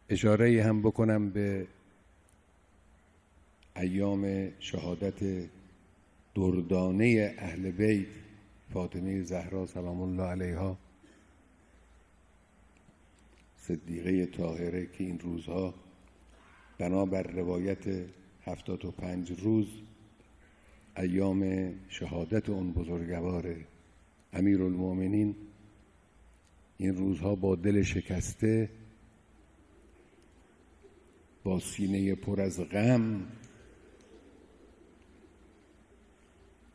اشاره هم بکنم به ایام شهادت دردانه اهل بیت فاطمه زهرا سلام الله علیها، صدیقه طاهره، که این روزها بنابر روایت 75 روز ایام شهادت اون بزرگوار امیرالمومنین، این روزها با دل شکسته، با سینه پر از غم،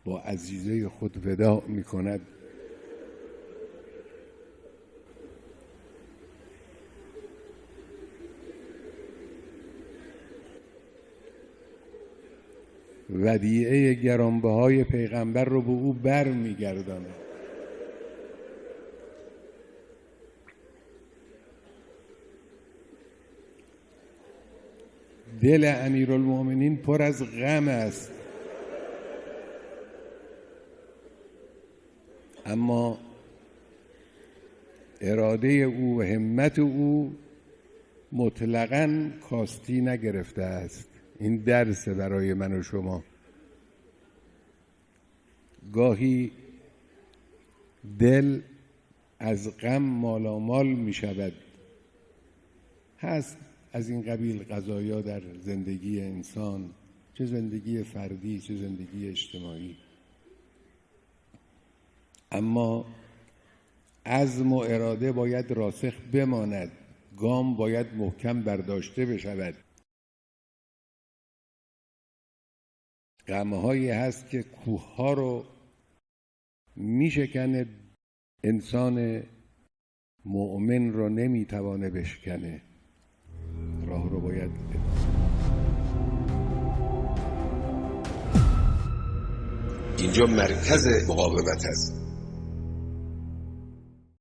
با عزیزه خود وداع می کند. ودیعه گرانبهای پیغمبر رو به او بر می گرداند. دل امیرالمومنین پر از غم است، اما اراده او و همت او مطلقاً کاستی نگرفته است. این درس برای من و شما. گاهی دل از غم مالامال می شود. هست از این قبیل قضایا در زندگی انسان، چه زندگی فردی چه زندگی اجتماعی، اما عزم و اراده باید راسخ بماند، گام باید محکم برداشته بشود. غم‌هایی هست که کوه‌ها رو میشکنه، انسان مؤمن رو نمیتوانه بشکنه. راه رو باید اینجا مرکز مقاومت است.